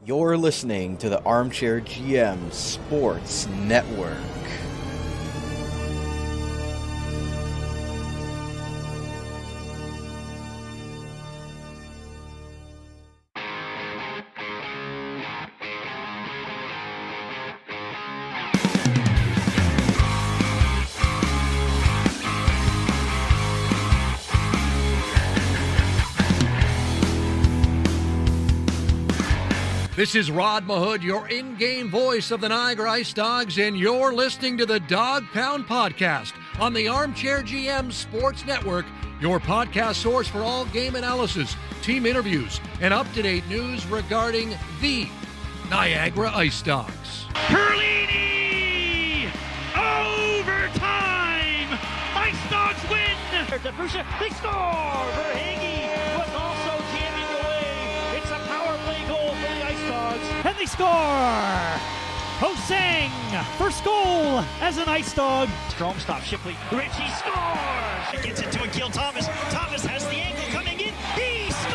You're listening to the Armchair GM Sports Network. This is Rod Mahood, your in-game voice of the Niagara IceDogs, and you're listening to the Dog Pound Podcast on the Armchair GM Sports Network, your podcast source for all game analysis, team interviews, and up-to-date news regarding the Niagara IceDogs. Perlini! Overtime! IceDogs win! They score! Verhage was also jamming away. It's a power play goal for the IceDogs. And they score! Hosang, first goal as an IceDog. Strom stops Shipley. Richie scores! He gets it to Akil Thomas. Thomas has the angle coming in. He scores!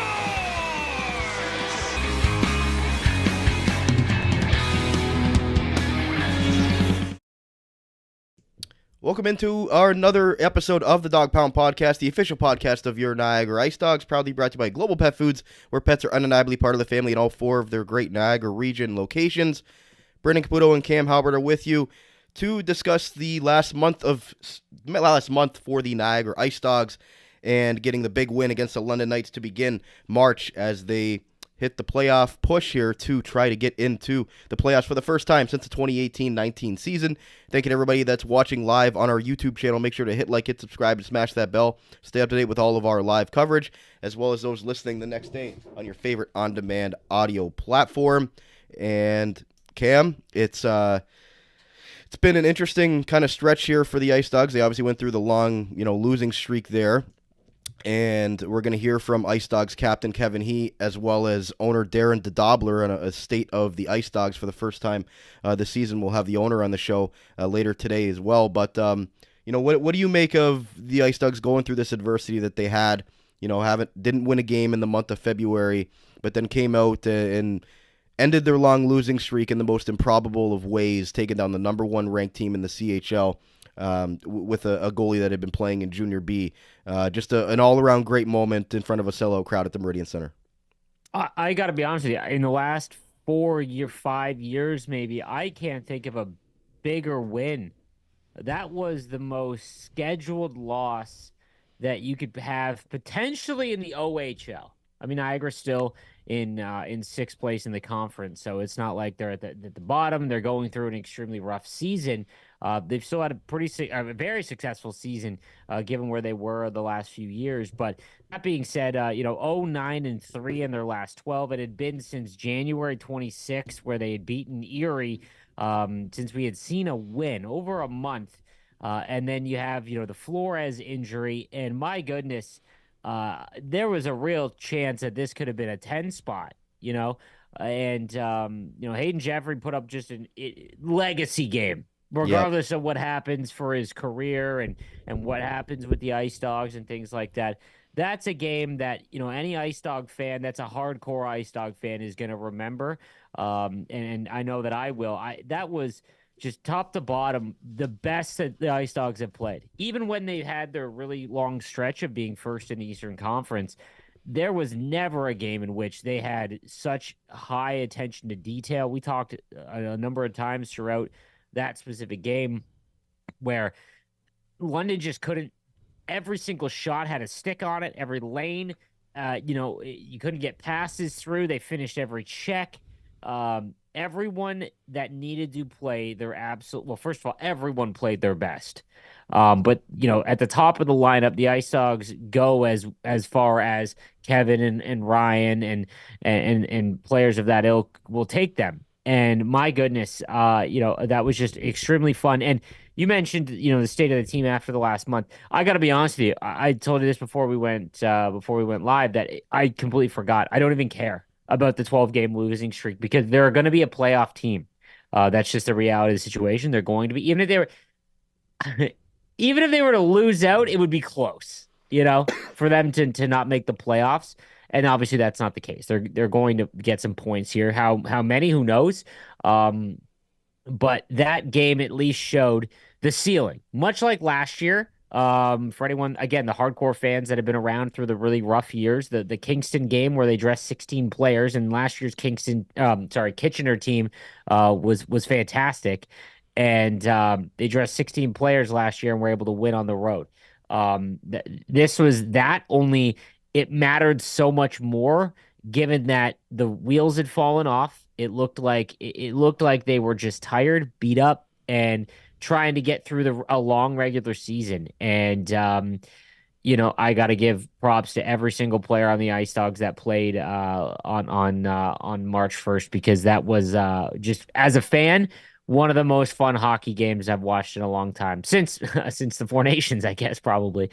Welcome into our another episode of the Dog Pound Podcast, the official podcast of your Niagara IceDogs, proudly brought to you by Global Pet Foods, where pets are undeniably part of the family in all four of their great Niagara region locations. Brendan Caputo and Cam Halbert are with you to discuss the last month for the Niagara IceDogs and getting the big win against the London Knights to begin March as they hit the playoff push here to try to get into the playoffs for the first time since the 2018-19 season. Thank you to everybody that's watching live on our YouTube channel. Make sure to hit like, hit subscribe, and smash that bell. Stay up to date with all of our live coverage, as well as those listening the next day on your favorite on-demand audio platform. And Cam, it's been an interesting kind of stretch here for the IceDogs. They obviously went through the long, losing streak there. And we're going to hear from IceDogs captain Kevin He, as well as owner Darren DeDobbelaer on a state of the IceDogs for the first time this season. We'll have the owner on the show later today as well. But, what do you make of the IceDogs going through this adversity that they had? Didn't win a game in the month of February, but then came out and ended their long losing streak in the most improbable of ways, taking down the number one ranked team in the CHL. With a goalie that had been playing in Junior B. Just an all-around great moment in front of a sellout crowd at the Meridian Center. I got to be honest with you. In the last 5 years maybe, I can't think of a bigger win. That was the most scheduled loss that you could have potentially in the OHL. I mean, Niagara's still in sixth place in the conference, so it's not like they're at the bottom. They're going through an extremely rough season. They've still had a very successful season, given where they were the last few years. But that being said, 9-3 in their last 12. It had been since January 26th, where they had beaten Erie, since we had seen a win over a month. And then you have, the Flores injury, and my goodness, there was a real chance that this could have been a 10 spot, and Hayden Jeffrey put up just a legacy game. Regardless of what happens for his career and what happens with the IceDogs and things like that, that's a game that, any IceDog fan that's a hardcore IceDog fan is going to remember. And I know that I will. That was just top to bottom the best that the IceDogs have played. Even when they had their really long stretch of being first in the Eastern Conference, there was never a game in which they had such high attention to detail. We talked a number of times throughout that specific game where London just couldn't. Every single shot had a stick on it. Every lane, you couldn't get passes through. They finished every check. Everyone that needed to play their first of all, everyone played their best. But at the top of the lineup, the IceDogs go as far as Kevin and Ryan and players of that ilk will take them. And my goodness, that was just extremely fun. And you mentioned, the state of the team after the last month. I got to be honest with you. I told you this before we went live that I completely forgot. I don't even care about the 12-game losing streak because they're going to be a playoff team. That's just the reality of the situation. They're going to be, even if they were to lose out, it would be close, for them to not make the playoffs. And obviously that's not the case. They're going to get some points here. How many? Who knows? But that game at least showed the ceiling, much like last year. For anyone, again, the hardcore fans that have been around through the really rough years, the Kingston game where they dressed 16 players, and last year's Kitchener team was fantastic, and they dressed 16 players last year and were able to win on the road. This was that, only it mattered so much more given that the wheels had fallen off. It looked like they were just tired, beat up, and trying to get through a long regular season. And I got to give props to every single player on the IceDogs that played on March 1st, because that was just, as a fan, one of the most fun hockey games I've watched in a long time, since since the Four Nations, I guess, probably.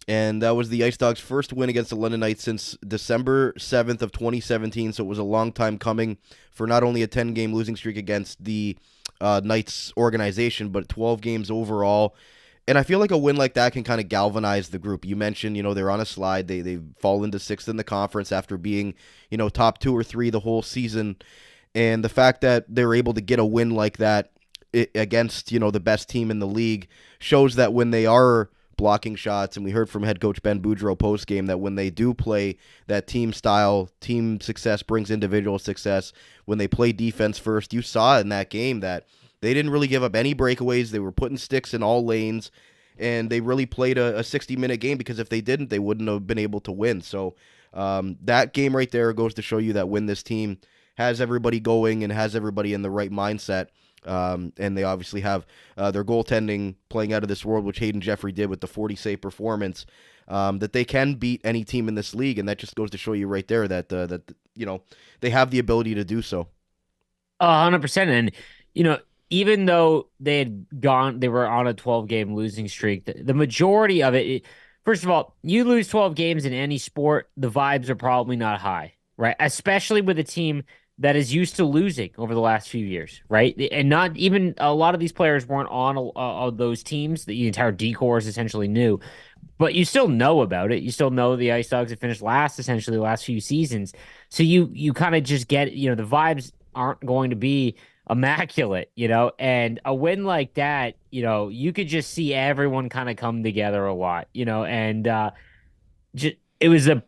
And that was the IceDogs' first win against the London Knights since December 7th of 2017, so it was a long time coming for not only a 10-game losing streak against the Knights organization, but 12 games overall. And I feel like a win like that can kind of galvanize the group. You mentioned, they're on a slide. They fall into sixth in the conference after being, top 2 or 3 the whole season. And the fact that they're able to get a win like that against, the best team in the league shows that when they are blocking shots, and we heard from head coach Ben Boudreau post-game that when they do play that team style, team success brings individual success. When they play defense first, you saw in that game that they didn't really give up any breakaways. They were putting sticks in all lanes, and they really played a 60-minute game, because if they didn't, they wouldn't have been able to win. So that game right there goes to show you that when this team has everybody going and has everybody in the right mindset, and they obviously have their goaltending playing out of this world, which Hayden Jeffrey did with the 40-save performance, that they can beat any team in this league, and that just goes to show you right there that they have the ability to do so. 100%. And even though they were on a 12-game losing streak, the majority of it, first of all, you lose 12 games in any sport, the vibes are probably not high, right? Especially with a team that is used to losing over the last few years, right? And not even a lot of these players weren't on those teams. The entire decor is essentially new, but you still know about it. You still know the IceDogs have finished last essentially the last few seasons. So you kind of just get, the vibes aren't going to be immaculate, and a win like that, you could just see everyone kind of come together a lot, and it was a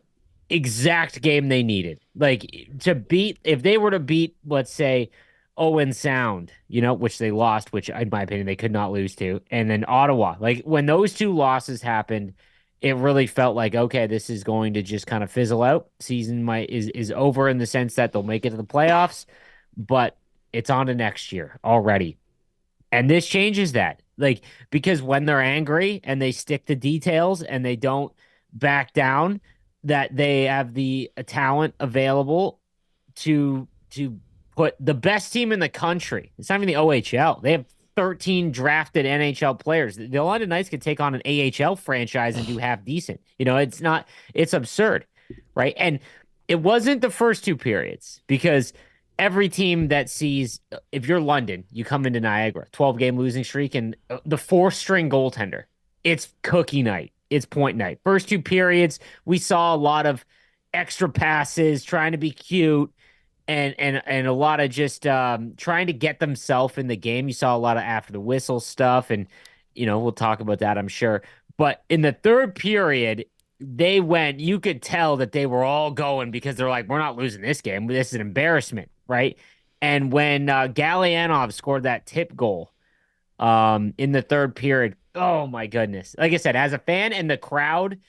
exact game they needed. Like, to beat, if they were to beat, let's say, Owen Sound, which they lost, which in my opinion they could not lose to, and then Ottawa, like when those two losses happened, it really felt like, okay, this is going to just kind of fizzle out. Season is over, in the sense that they'll make it to the playoffs, but it's on to next year already. And this changes that. Like, because when they're angry and they stick to details and they don't back down, that they have the talent available to put the best team in the country. It's not even the OHL. They have 13 drafted NHL players. The London Knights could take on an AHL franchise and do half decent. It's absurd, right? And it wasn't the first two periods, because every team that sees, if you're London, you come into Niagara, 12-game losing streak, and the fourth-string goaltender, it's cookie night. It's point night. First two periods, we saw a lot of extra passes, trying to be cute, and a lot of just trying to get themselves in the game. You saw a lot of after the whistle stuff, and we'll talk about that, I'm sure. But in the third period, you could tell that they were all going, because they're like, we're not losing this game. This is an embarrassment, right? And when Galyanov scored that tip goal in the third period, oh my goodness. Like I said, as a fan, and the crowd,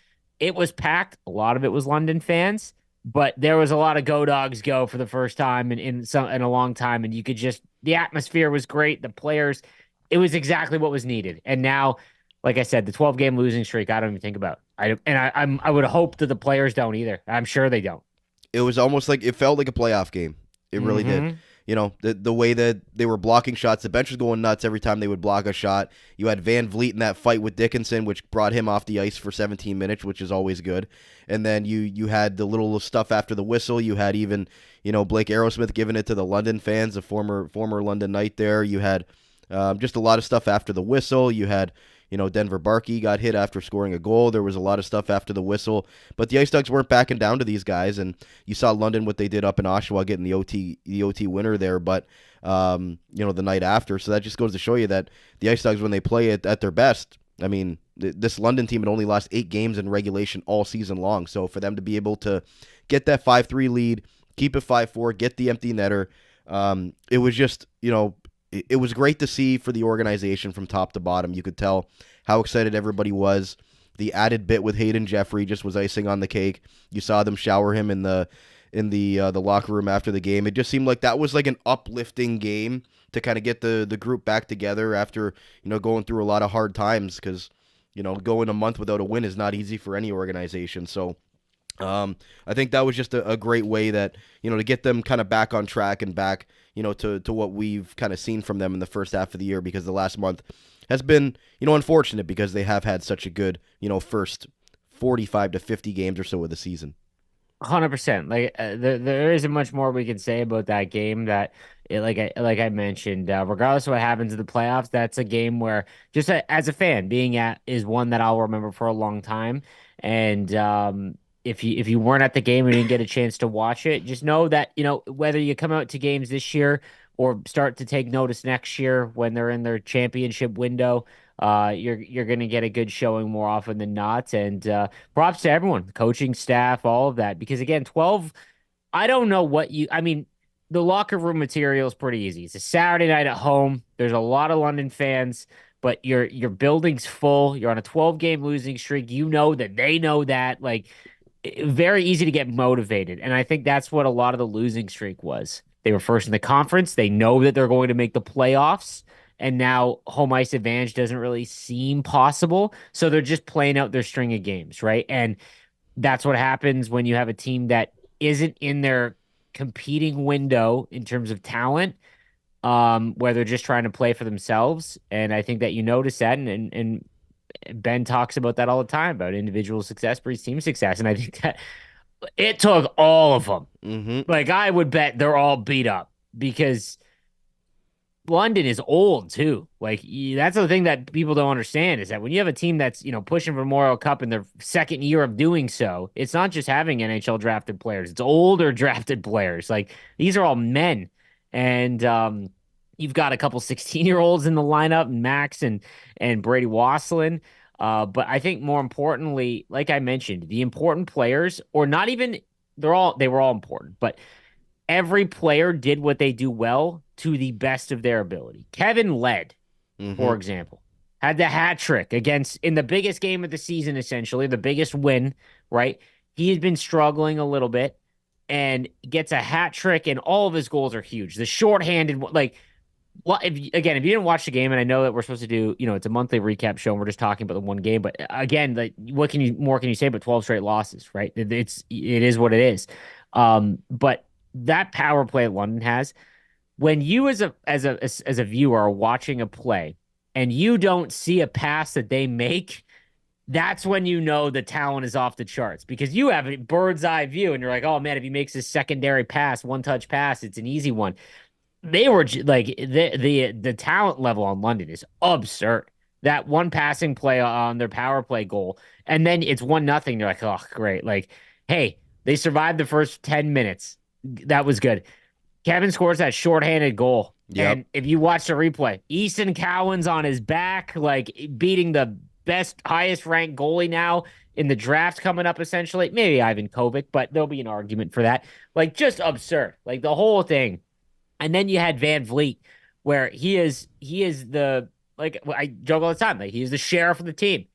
it was packed. A lot of it was London fans, but there was a lot of Go Dogs Go for the first time in a long time. And you could the atmosphere was great. The players, it was exactly what was needed. And now, like I said, the 12-game losing streak, I don't even think about. I would hope that the players don't either. I'm sure they don't. It was almost like, it felt like a playoff game. It really did. The way that they were blocking shots, the bench was going nuts every time they would block a shot. You had Van Vliet in that fight with Dickinson, which brought him off the ice for 17 minutes, which is always good. And then you had the little stuff after the whistle. You had even, Blake Aerosmith giving it to the London fans, a former London Knight there. You had just a lot of stuff after the whistle. You had, Denver Barkey got hit after scoring a goal. There was a lot of stuff after the whistle, but the IceDogs weren't backing down to these guys, and you saw London what they did up in Oshawa getting the OT winner there, but the night after. So that just goes to show you that the IceDogs, when they play at their best, I mean, this London team had only lost 8 games in regulation all season long. So for them to be able to get that 5-3 lead, keep it 5-4, get the empty netter, it was just, it was great to see for the organization from top to bottom. You could tell how excited everybody was. The added bit with Hayden Jeffrey just was icing on the cake. You saw them shower him in the locker room after the game. It just seemed like that was like an uplifting game to kind of get the group back together after going through a lot of hard times, because going a month without a win is not easy for any organization. So I think that was just a great way that to get them kind of back on track and back to what we've kind of seen from them in the first half of the year, because the last month has been unfortunate because they have had such a good first 45 to 50 games or so of the season. 100%. Like there isn't much more we can say about that game. Like I mentioned, regardless of what happens in the playoffs, that's a game where just as a fan being at is one that I'll remember for a long time. And if you weren't at the game and didn't get a chance to watch it, just know that whether you come out to games this year or start to take notice next year when they're in their championship window, you're going to get a good showing more often than not. And props to everyone, coaching staff, all of that. Because again, 12, I don't know the locker room material is pretty easy. It's a Saturday night at home. There's a lot of London fans, but your building's full. You're on a 12-game losing streak. You know that they know that. Like, very easy to get motivated. And I think that's what a lot of the losing streak was. They were first in the conference. They know that they're going to make the playoffs. And now home ice advantage doesn't really seem possible. So they're just playing out their string of games, right? And that's what happens when you have a team that isn't in their competing window in terms of talent, where they're just trying to play for themselves. And I think that you notice that, and Ben talks about that all the time, about individual success breeds team success. And I think that it took all of them. Mm-hmm. Like, I would bet they're all beat up because London is old too. Like, that's the thing that people don't understand, is that when you have a team that's, pushing for Memorial Cup in their second year of doing so, it's not just having NHL drafted players. It's older drafted players. Like, these are all men. And, you've got a couple 16-year-olds in the lineup, Max and Brady Wasselin. But I think more importantly, like I mentioned, the important players, or not even, they were all important, but every player did what they do well to the best of their ability. Kevin led, for example, had the hat trick in the biggest game of the season, essentially, the biggest win, right? He had been struggling a little bit and gets a hat trick, and all of his goals are huge. The shorthanded, like, well, if you didn't watch the game, and I know that we're supposed to do, it's a monthly recap show, and we're just talking about the one game, but again, like, what can you say about 12 straight losses, right? It is what it is. But that power play London has, when you as a viewer are watching a play and you don't see a pass that they make, that's when you know the talent is off the charts, because you have a bird's eye view and you're like, oh man, if he makes his secondary pass, one touch pass, it's an easy one. They were like, the talent level on London is absurd. That one passing play on their power play goal, and then it's 1-0. You're like, oh, great. Like, hey, they survived the first 10 minutes. That was good. Kevin scores that shorthanded goal. Yep. And if you watch the replay, Easton Cowan's on his back, like, beating the best, highest ranked goalie now in the draft coming up, essentially. Maybe Ivan Kovic, but there'll be an argument for that. Like, just absurd. Like, the whole thing. And then you had Van Vliet, where he is the, like, I joke all the time, like, he is the sheriff of the team.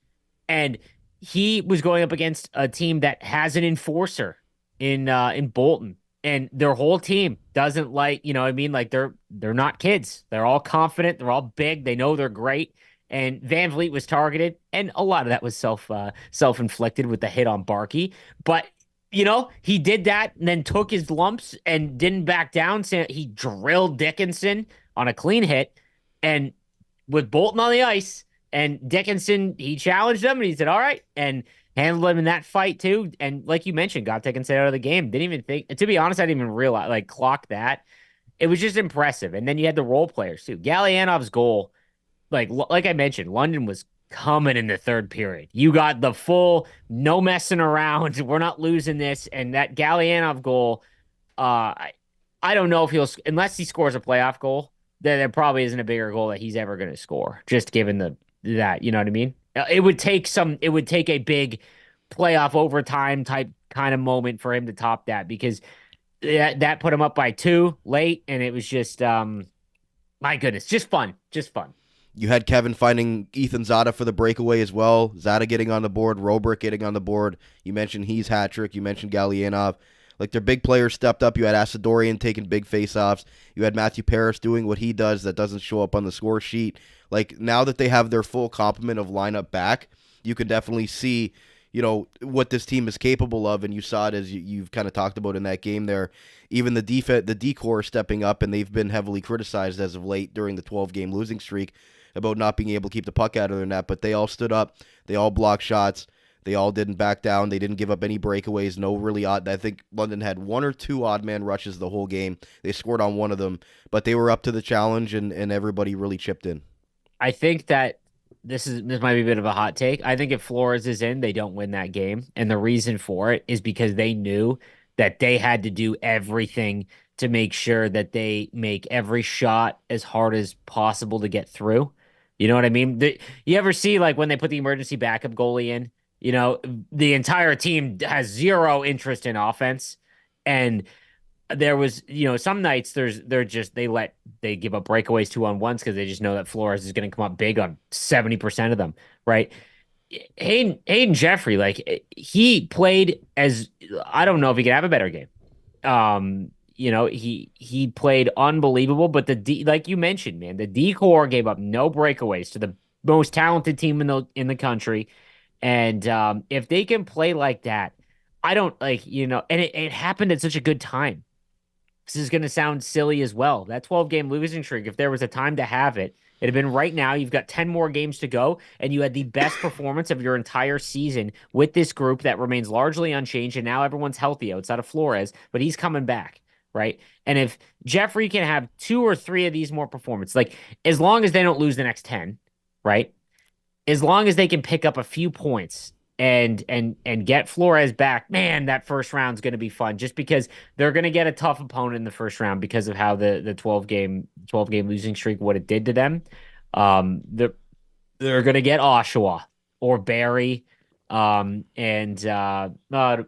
And he was going up against a team that has an enforcer in Bolton. And their whole team doesn't like, like, they're not kids. They're all confident. They're all big. They know they're great. And Van Vliet was targeted, and a lot of that was self-inflicted with the hit on Barkey. But, he did that and then took his lumps and didn't back down. So he drilled Dickinson on a clean hit, and with Bolton on the ice, and Dickinson, he challenged him and he said, all right, and handled him in that fight too. And like you mentioned, got Dickinson out of the game. Didn't even think, to be honest, I didn't even realize, like, clock that. It was just impressive. And then you had the role players too. Gallianov's goal, like I mentioned, London was coming in the third period. You got the full, no messing around. We're not losing this. And that Galyanov goal, I don't know if unless he scores a playoff goal, then there probably isn't a bigger goal that he's ever going to score, just given that, you know what I mean? It would take a big playoff overtime type kind of moment for him to top that, because that put him up by 2 late, and it was just, my goodness, just fun. You had Kevin finding Ethan Zada for the breakaway as well. Zada getting on the board, Robrick getting on the board. You mentioned he's hat trick. You mentioned Galyanov. Like, their big players stepped up. You had Asadorian taking big face-offs. You had Matthew Paris doing what he does that doesn't show up on the score sheet. Like, now that they have their full complement of lineup back, you can definitely see, you know, what this team is capable of, and you saw it as you've kind of talked about in that game there. Even the D-core stepping up, and they've been heavily criticized as of late during the 12-game losing streak about not being able to keep the puck out of their net, but they all stood up. They all blocked shots. They all didn't back down. They didn't give up any breakaways. No really odd. I think London had 1 or 2 odd man rushes the whole game. They scored on one of them, but they were up to the challenge, and everybody really chipped in. I think that this might be a bit of a hot take. I think if Flores is in, they don't win that game. And the reason for it is because they knew that they had to do everything to make sure that they make every shot as hard as possible to get through. You know what I mean? You ever see, like, when they put the emergency backup goalie in, you know, the entire team has zero interest in offense. And there was, you know, some nights they give up breakaways 2-on-1s because they just know that Flores is going to come up big on 70% of them, right? Hayden Jeffrey, like, he played as, I don't know if he could have a better game. You know, he played unbelievable, but like you mentioned, man, the D-core gave up no breakaways to the most talented team in the country. And if they can play like that, I don't, like, you know, and it happened at such a good time. This is going to sound silly as well. That 12-game losing streak, if there was a time to have it, it'd have been right now. You've got 10 more games to go, and you had the best performance of your entire season with this group that remains largely unchanged, and now everyone's healthy outside of Flores, but he's coming back, right? And if Jeffrey can have 2 or 3 of these more performances, like, as long as they don't lose the next 10, right? As long as they can pick up a few points and get Flores back, man, that first round's going to be fun, just because they're going to get a tough opponent in the first round because of how the 12-game losing streak, what it did to them. They're going to get Oshawa or Barrie, and it'd probably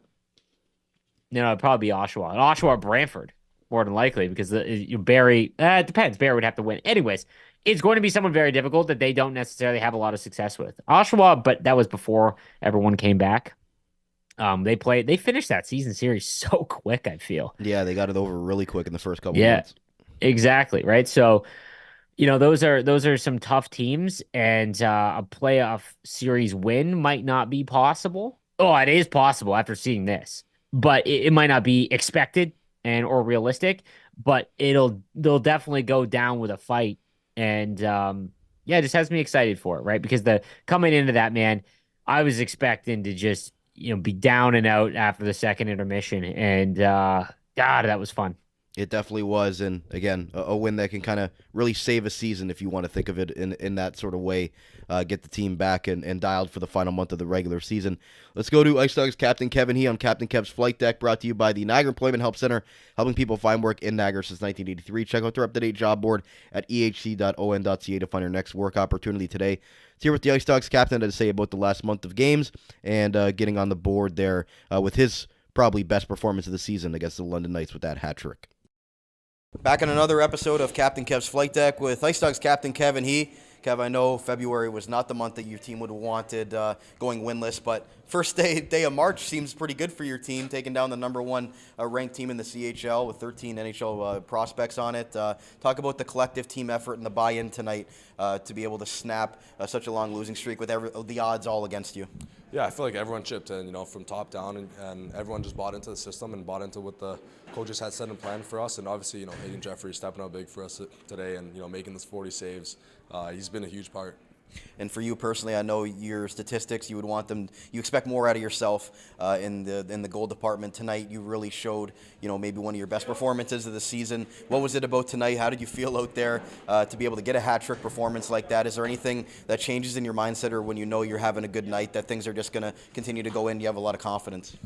be Oshawa or Brantford more than likely, because Barrie, it depends. Barrie would have to win. Anyways, it's going to be someone very difficult that they don't necessarily have a lot of success with. Oshawa, but that was before everyone came back. They finished that season series so quick, I feel. Yeah, they got it over really quick in the first couple months. Exactly, right? So, you know, those are some tough teams, and a playoff series win might not be possible. Oh, it is possible after seeing this, but it might not be expected or realistic, but they'll definitely go down with a fight. And it just has me excited for it, right? Because coming into that, man, I was expecting to just, you know, be down and out after the second intermission, and God, that was fun. It definitely was, and again, a win that can kind of really save a season if you want to think of it in that sort of way. Get the team back and dialed for the final month of the regular season. Let's go to IceDogs Captain Kevin He on Captain Kev's Flight Deck, brought to you by the Niagara Employment Help Center, helping people find work in Niagara since 1983. Check out their up-to-date job board at ehc.on.ca to find your next work opportunity today. Let's hear what the IceDogs Captain had to say about the last month of games and getting on the board there with his probably best performance of the season against the London Knights with that hat trick. Back on another episode of Captain Kev's Flight Deck with IceDogs Captain Kevin He. Kev, I know February was not the month that your team would have wanted going winless, but first day of March seems pretty good for your team, taking down the number 1 ranked team in the CHL with 13 NHL prospects on it. Talk about the collective team effort and the buy-in tonight to be able to snap such a long losing streak with the odds all against you. Yeah, I feel like everyone chipped in, you know, from top down, and everyone just bought into the system and bought into what the coaches had set and planned for us. And obviously, you know, Hayden Jeffrey stepping out big for us today and, you know, making this 40 saves. He's been a huge part. And for you personally, I know your statistics, you would want them, you expect more out of yourself in the goal department. Tonight, you really showed, maybe one of your best performances of the season. What was it about tonight? How did you feel out there to be able to get a hat trick performance like that? Is there anything that changes in your mindset, or when you know you're having a good night, that things are just going to continue to go in, you have a lot of confidence?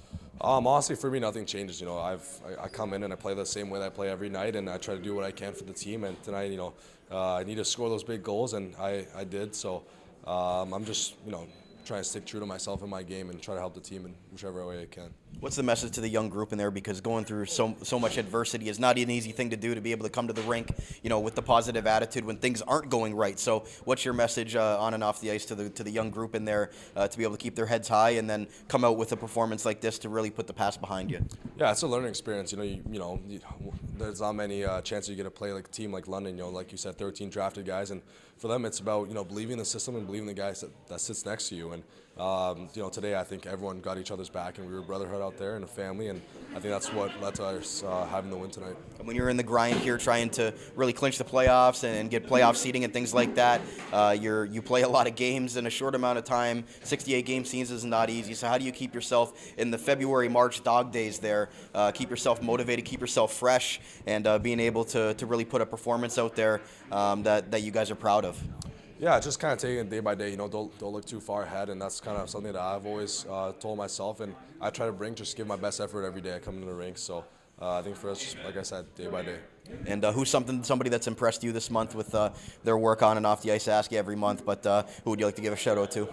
Honestly, for me, nothing changes. I come in and I play the same way that I play every night, and I try to do what I can for the team. And tonight, I need to score those big goals, and I did. So I'm just, trying to stick true to myself in my game and try to help the team in whichever way I can. What's the message to the young group in there? Because going through so much adversity is not an easy thing to do, to be able to come to the rink, with the positive attitude when things aren't going right. So what's your message on and off the ice to the young group in there to be able to keep their heads high and then come out with a performance like this to really put the past behind you? Yeah, it's a learning experience. There's not many chances you get to play like a team like London. Like you said, 13 drafted guys, and for them it's about believing in the system and believing in the guys that sits next to you. And today I think everyone got each other's back, and we were a brotherhood out there and a family, and I think that's what led to us having the win tonight. And when you're in the grind here trying to really clinch the playoffs and get playoff seeding and things like that, you play a lot of games in a short amount of time. 68 game seasons is not easy. So how do you keep yourself in the February, March dog days there, keep yourself motivated, keep yourself fresh, and being able to really put a performance out there that you guys are proud of? Yeah, just kind of taking it day by day. Don't look too far ahead, and that's kind of something that I've always told myself, and I try to just give my best effort every day I come into the rink. So I think for us, just like I said, day by day. And who's somebody that's impressed you this month with their work on and off the ice? I ask you every month, but who would you like to give a shout out to?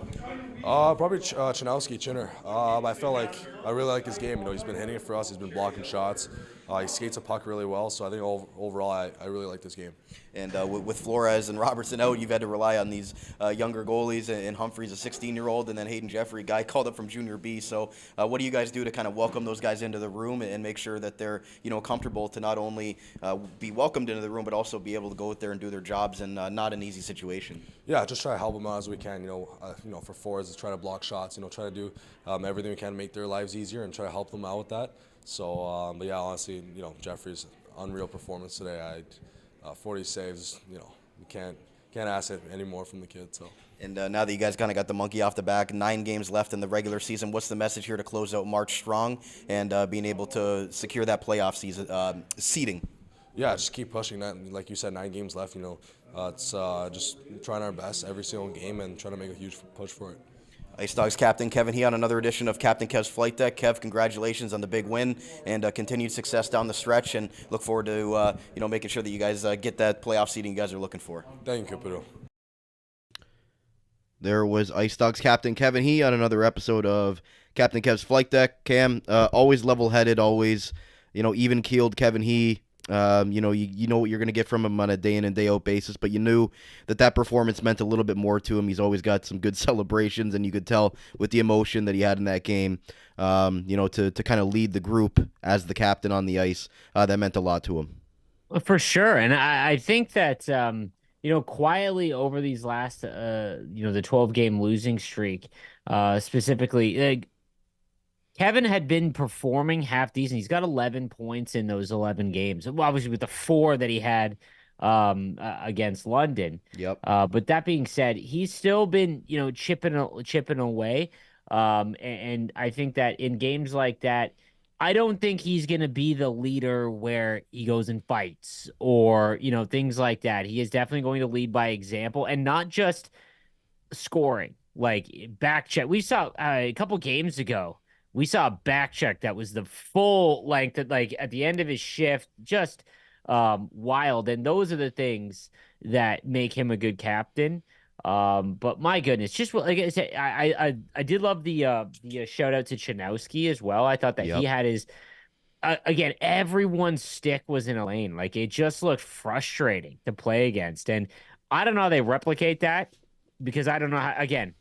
Probably Chinner. I felt like I really like his game. He's been hitting it for us. He's been blocking shots. He skates a puck really well. So I think overall, I really like this game. And with Flores and Robertson out, you've had to rely on these younger goalies. And Humphrey's a 16-year-old, and then Hayden Jeffrey, a guy called up from Junior B. So what do you guys do to kind of welcome those guys into the room and make sure that they're comfortable to not only be welcomed into the room, but also be able to go out there and do their jobs in not an easy situation? Yeah, just try to help them out as we can. For forwards, try to block shots. Try to do everything we can to make their lives easier and try to help them out with that. So, but yeah, honestly, Jeffrey's unreal performance today. 40 saves. We can't ask it anymore from the kid. So. And now that you guys kind of got the monkey off the back, 9 games left in the regular season, what's the message here to close out March strong and being able to secure that playoff season seeding? Yeah, just keep pushing that. Like you said, 9 games left. It's just trying our best every single game and trying to make a huge push for it. IceDogs captain Kevin He on another edition of Captain Kev's Flight Deck. Kev, congratulations on the big win and continued success down the stretch, and look forward to making sure that you guys get that playoff seeding you guys are looking for. Thank you, Caputo. There was IceDogs captain Kevin He on another episode of Captain Kev's Flight Deck. Cam, always level-headed, always even-keeled Kevin He. You know what you're going to get from him on a day in and day out basis, but you knew that performance meant a little bit more to him. He's always got some good celebrations, and you could tell with the emotion that he had in that game, to kind of lead the group as the captain on the ice, that meant a lot to him. For sure. And I think that, quietly over these last, the 12-game losing streak, specifically, Kevin had been performing half decent. He's got 11 points in those 11 games. Well, obviously with the 4 that he had against London. Yep. But that being said, he's still been, chipping away. And I think that in games like that, I don't think he's going to be the leader where he goes and fights or, things like that. He is definitely going to lead by example and not just scoring, like back check. We saw a couple games ago. We saw a back check that was the full length, at the end of his shift, just wild. And those are the things that make him a good captain. But my goodness, just like I said, I did love the shout out to Chanowski as well. I thought that he had his again, everyone's stick was in a lane. Like it just looked frustrating to play against. And I don't know how they replicate that because I don't know how, again.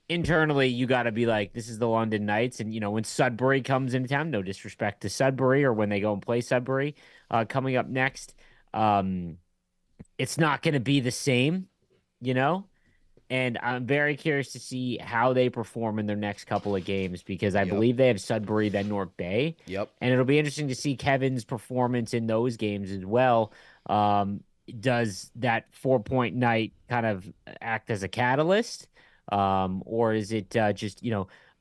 Internally, you got to be like, this is the London Knights. And, when Sudbury comes into town, no disrespect to Sudbury or when they go and play Sudbury coming up next, it's not going to be the same, And I'm very curious to see how they perform in their next couple of games because I believe they have Sudbury, then North Bay. Yep. And it'll be interesting to see Kevin's performance in those games as well. does that 4-point night kind of act as a catalyst? Or is it just,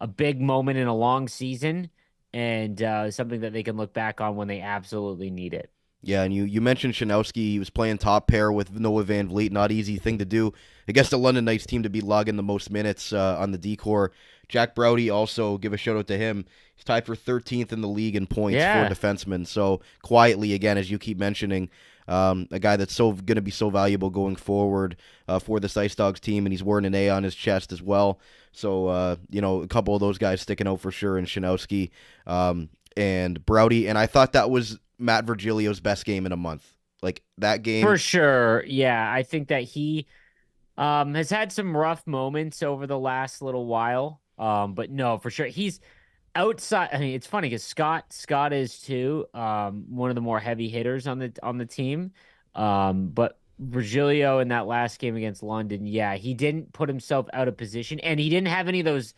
a big moment in a long season and something that they can look back on when they absolutely need it? Yeah, and you mentioned Shanowski. He was playing top pair with Noah Van Vliet. Not easy thing to do against the London Knights team to be logging the most minutes on the D-core. Jack Browdy, also give a shout-out to him. He's tied for 13th in the league in points for defensemen. So quietly, again, as you keep mentioning, a guy that's going to be so valuable going forward for this IceDogs team, and he's wearing an A on his chest as well. So, a couple of those guys sticking out for sure in Shanowski and Browdy. And I thought that was Matt Virgilio's best game in a month. Like, that game. For sure. Yeah, I think that he has had some rough moments over the last little while. But no, for sure. He's outside. I mean, it's funny because Scott is too, one of the more heavy hitters on the team. But Virgilio in that last game against London, yeah, he didn't put himself out of position, and he didn't have any of those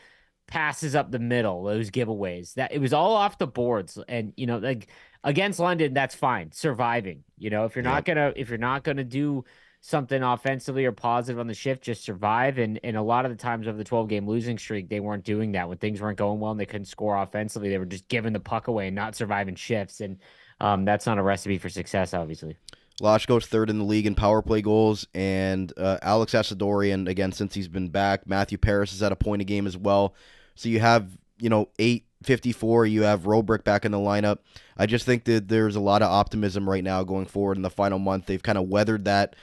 passes up the middle, those giveaways. That it was all off the boards. And like against London, that's fine. Surviving. If you're not gonna do something offensively or positive on the shift, just survive. And a lot of the times over the 12-game losing streak, they weren't doing that. When things weren't going well and they couldn't score offensively, they were just giving the puck away and not surviving shifts. And that's not a recipe for success, obviously. Losh goes third in the league in power play goals, and Alex Asadorian, again, since he's been back. Matthew Paris is at a point a game as well. So you have, 8:54, you have Robrick back in the lineup. I just think that there's a lot of optimism right now going forward in the final month. They've kind of weathered that,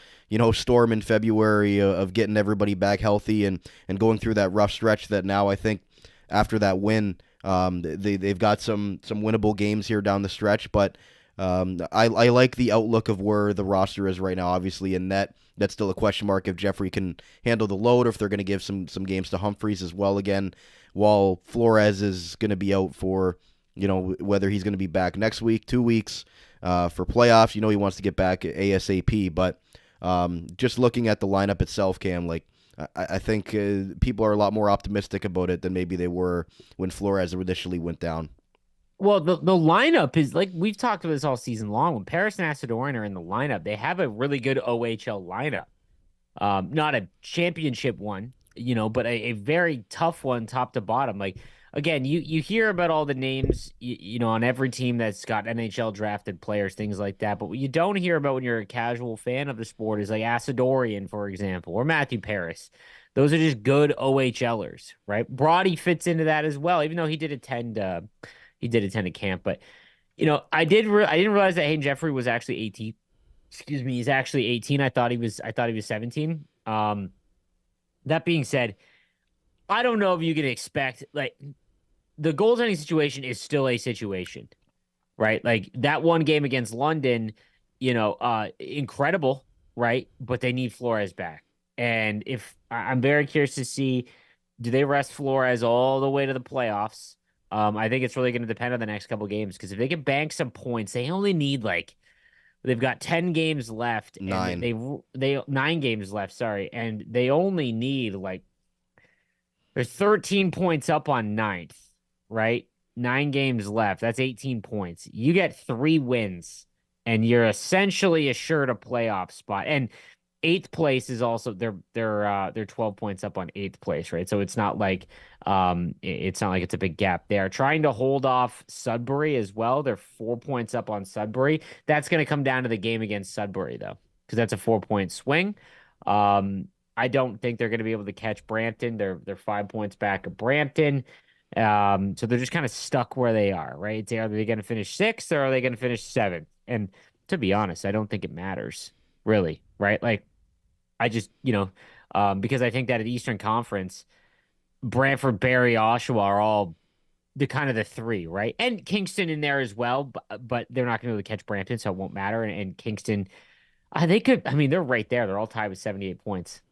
storm in February of getting everybody back healthy and going through that rough stretch that now I think after that win, they've got some winnable games here down the stretch, but I like the outlook of where the roster is right now. Obviously, in net, that's still a question mark if Jeffrey can handle the load, or if they're going to give some games to Humphreys as well again, while Flores is going to be out for, whether he's going to be back next week, 2 weeks for playoffs. He wants to get back ASAP, but just looking at the lineup itself, Cam, like I think people are a lot more optimistic about it than maybe they were when Flores initially went down. Well, the lineup is like we've talked about this all season long. When Paris and Asadorian are in the lineup, they have a really good OHL lineup. Not a championship one, but a very tough one, top to bottom. Like again, you hear about all the names, on every team that's got NHL drafted players, things like that. But what you don't hear about when you're a casual fan of the sport is like Asadorian, for example, or Matthew Paris. Those are just good OHLers, right? Brody fits into that as well, even though he did attend. He did attend a camp, but I didn't realize that Hayden Jeffrey was actually 18. Excuse me, he's actually 18. I thought he was 17. That being said, I don't know if you can expect like the goaltending situation is still a situation, right? Like that one game against London, incredible, right? But they need Flores back, and if I'm very curious to see, do they rest Flores all the way to the playoffs? I think it's really going to depend on the next couple games, because if they can bank some points, they only need they've got 10 games left. And they 9 games left. Sorry. And they only need they're 13 points up on 9th, right? 9 games left. That's 18 points. You get 3 wins and you're essentially assured a playoff spot. And 8th place is also they're 12 points up on 8th place, right? So it's not like it's a big gap. They are trying to hold off Sudbury as well. They're 4 points up on Sudbury. That's going to come down to the game against Sudbury though, because that's a 4-point swing. I don't think they're going to be able to catch Brampton. They're 5 points back of Brampton. So they're just kind of stuck where they are, right? Are they going to finish 6th or are they going to finish 7th? And to be honest, I don't think it matters really, right? Like I just, because I think that at Eastern Conference, Brantford, Barrie, Oshawa are all the kind of the 3, right? And Kingston in there as well, but they're not going to be able to catch Brampton, so it won't matter. And Kingston, they're right there. They're all tied with 78 points.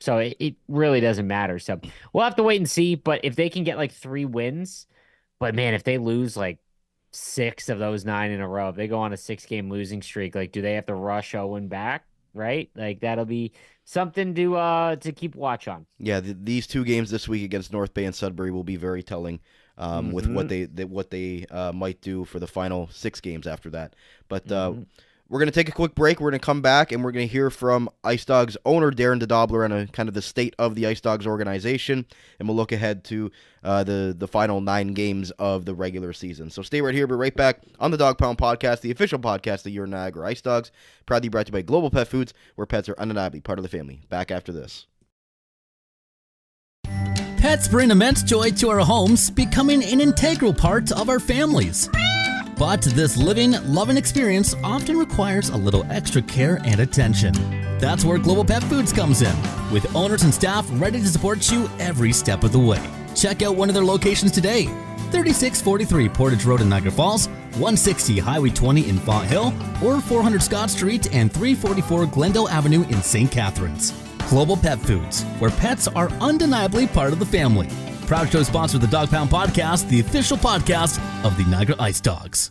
So it really doesn't matter. So we'll have to wait and see. But if they can get 3 wins, but man, if they lose 6 of those 9 in a row, if they go on a 6-game losing streak, do they have to rush Owen back? Right? That'll be something to keep watch on. Yeah, these 2 games this week against North Bay and Sudbury will be very telling with what they might do for the final 6 games after that. But We're going to take a quick break. We're going to come back, and we're going to hear from IceDogs owner Darren DeDobbelaer on kind of the state of the IceDogs organization, and we'll look ahead to the final 9 games of the regular season. So stay right here. We'll be right back on the Dog Pound Podcast, the official podcast of your Niagara IceDogs, proudly brought to you by Global Pet Foods, where pets are undeniably part of the family. Back after this. Pets bring immense joy to our homes, becoming an integral part of our families. But this living, loving experience often requires a little extra care and attention. That's where Global Pet Foods comes in, with owners and staff ready to support you every step of the way. Check out one of their locations today: 3643 Portage Road in Niagara Falls, 160 Highway 20 in Font Hill, or 400 Scott Street and 344 Glendale Avenue in St. Catharines. Global Pet Foods, where pets are undeniably part of the family. Proud show sponsor of the Dog Pound Podcast, the official podcast of the Niagara IceDogs.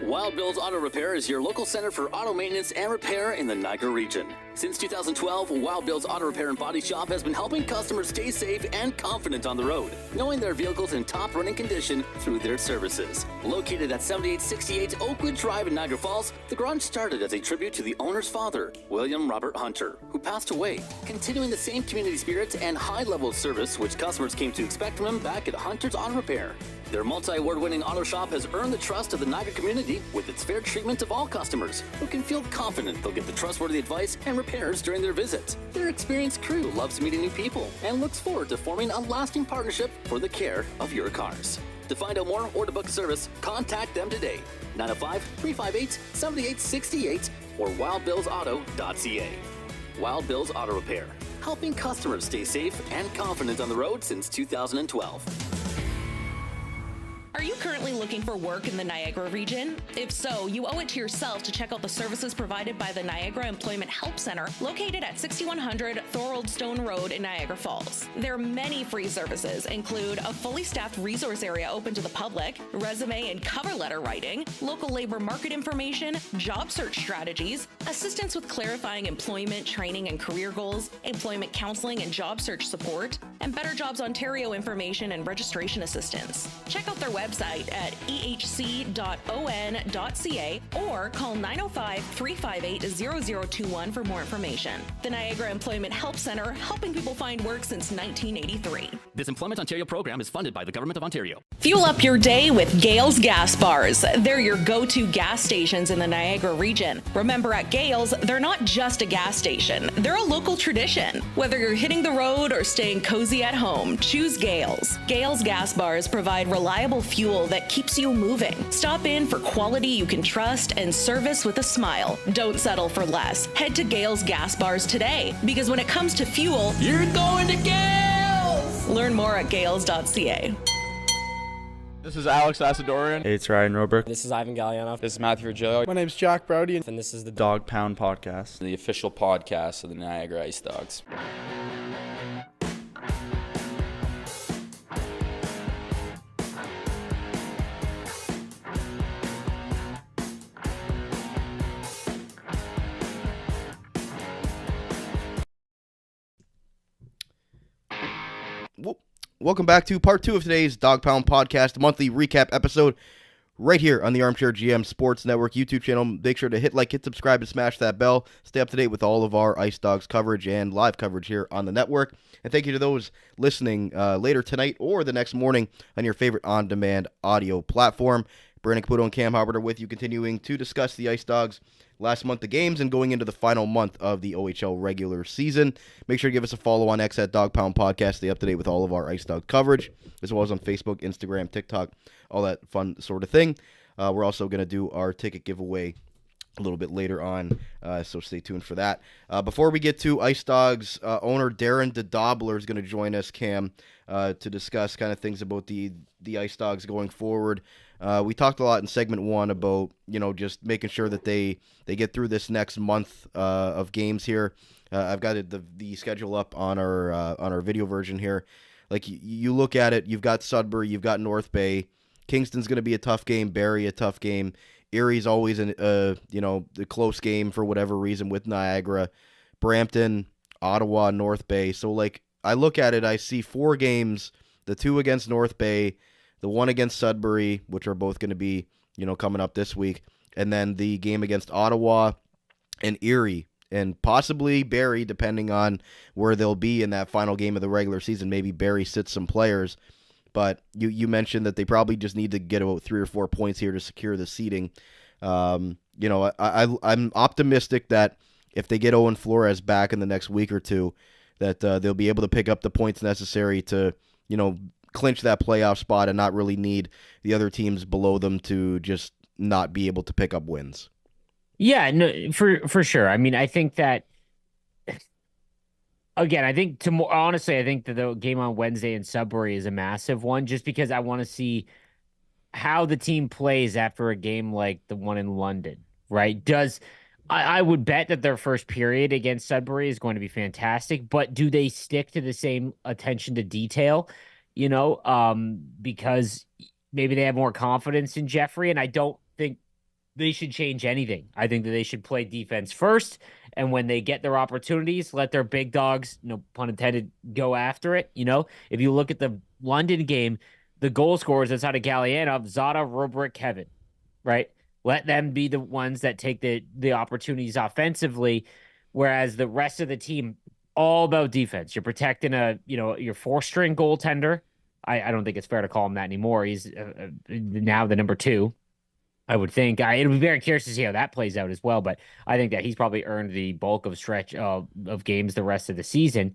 Wild Bill's Auto Repair is your local center for auto maintenance and repair in the Niagara region. Since 2012, Wild Bill's Auto Repair and Body Shop has been helping customers stay safe and confident on the road, knowing their vehicles in top running condition through their services. Located at 7868 Oakwood Drive in Niagara Falls, the garage started as a tribute to the owner's father, William Robert Hunter, who passed away, continuing the same community spirit and high level of service which customers came to expect from him back at Hunter's Auto Repair. Their multi-award-winning auto shop has earned the trust of the Niagara community with its fair treatment of all customers, who can feel confident they'll get the trustworthy advice and repairs during their visit. Their experienced crew loves meeting new people and looks forward to forming a lasting partnership for the care of your cars. To find out more or to book service, contact them today. 905-358-7868 or wildbillsauto.ca. Wild Bill's Auto Repair, helping customers stay safe and confident on the road since 2012. Are you currently looking for work in the Niagara region? If so, you owe it to yourself to check out the services provided by the Niagara Employment Help Center, located at 6100 Thorold Stone Road in Niagara Falls. Their many free services include a fully staffed resource area open to the public, resume and cover letter writing, local labor market information, job search strategies, assistance with clarifying employment, training and career goals, employment counseling and job search support, and Better Jobs Ontario information and registration assistance. Check out their website at ehc.on.ca or call 905-358-0021 for more information. The Niagara Employment Help Center, helping people find work since 1983. This Employment Ontario program is funded by the Government of Ontario. Fuel up your day with Gale's Gas Bars. They're your go-to gas stations in the Niagara region. Remember, at Gale's, they're not just a gas station. They're a local tradition. Whether you're hitting the road or staying cozy at home, choose Gale's. Gale's Gas Bars provide reliable fuel that keeps you moving. Stop in for quality you can trust and service with a smile. Don't settle for less. Head to Gale's Gas Bars today, because when it comes to fuel, You're going to Gales! learn more at gales.ca. This is Alex Asadorian. Hey, it's Ryan Roberg. This is Ivan Galliano. This is Matthew Virgilio. My name's Jack Brody. And this is the Dog Pound Podcast, the official podcast of the Niagara IceDogs. Welcome back to part 2 of today's Dog Pound Podcast monthly recap episode right here on the Armchair GM Sports Network YouTube channel. Make sure to hit like, hit subscribe, and smash that bell. Stay up to date with all of our IceDogs coverage and live coverage here on the network. And thank you to those listening later tonight or the next morning on your favorite on-demand audio platform. Brandon Caputo and Cam Halbert are with you, continuing to discuss the IceDogs last month of games and going into the final month of the OHL regular season. Make sure to give us a follow on X at Dog Pound Podcast. Stay up to date with all of our IceDog coverage, as well as on Facebook, Instagram, TikTok, all that fun sort of thing. We're also going to do our ticket giveaway a little bit later on, so stay tuned for that. Before we get to IceDogs, owner Darren DeDobbelaer is going to join us, Cam, to discuss kind of things about the IceDogs going forward. We talked a lot in segment 1 about, just making sure that they get through this next month of games here. I've got the schedule up on our video version here. Like, you look at it, you've got Sudbury, you've got North Bay. Kingston's going to be a tough game, Barrie a tough game. Erie's always the close game for whatever reason with Niagara. Brampton, Ottawa, North Bay. So, I look at it, I see 4 games, the 2 against North Bay, the 1 against Sudbury, which are both going to be, coming up this week, and then the game against Ottawa and Erie, and possibly Barrie, depending on where they'll be in that final game of the regular season. Maybe Barrie sits some players. But you mentioned that they probably just need to get about 3 or 4 points here to secure the seeding. I'm optimistic that if they get Owen Flores back in the next week or two, that they'll be able to pick up the points necessary to, clinch that playoff spot and not really need the other teams below them to just not be able to pick up wins. Yeah, no, for sure. I mean, I think that. Again, I think honestly, I think that the game on Wednesday in Sudbury is a massive one, just because I want to see how the team plays after a game like the one in London, right? I would bet that their first period against Sudbury is going to be fantastic, but do they stick to the same attention to detail, because maybe they have more confidence in Jeffrey, and I don't think they should change anything. I think that they should play defense first, and when they get their opportunities, let their big dogs, no pun intended, go after it. If you look at the London game, the goal scorers outside of Galianov, Zada, Robrick, Kevin, right? Let them be the ones that take the opportunities offensively, whereas the rest of the team, all about defense. You're protecting your 4-string goaltender. I don't think it's fair to call him that anymore. He's now the number 2. I would think. It'll be very curious to see how that plays out as well, but I think that he's probably earned the bulk of stretch of games the rest of the season.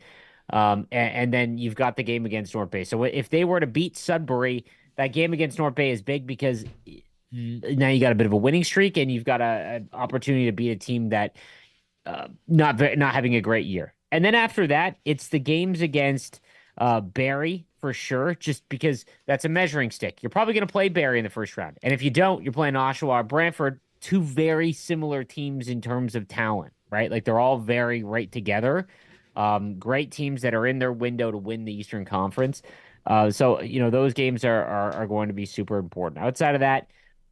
And then you've got the game against North Bay. So if they were to beat Sudbury, that game against North Bay is big because now you got a bit of a winning streak, and you've got an opportunity to beat a team that not having a great year. And then after that, it's the games against Barrie for sure, just because that's a measuring stick. You're probably going to play Barrie in the first round. And if you don't, you're playing Oshawa or Brantford, 2 very similar teams in terms of talent, right? Like they're all very right together. Great teams that are in their window to win the Eastern Conference. So those games are going to be super important. Outside of that,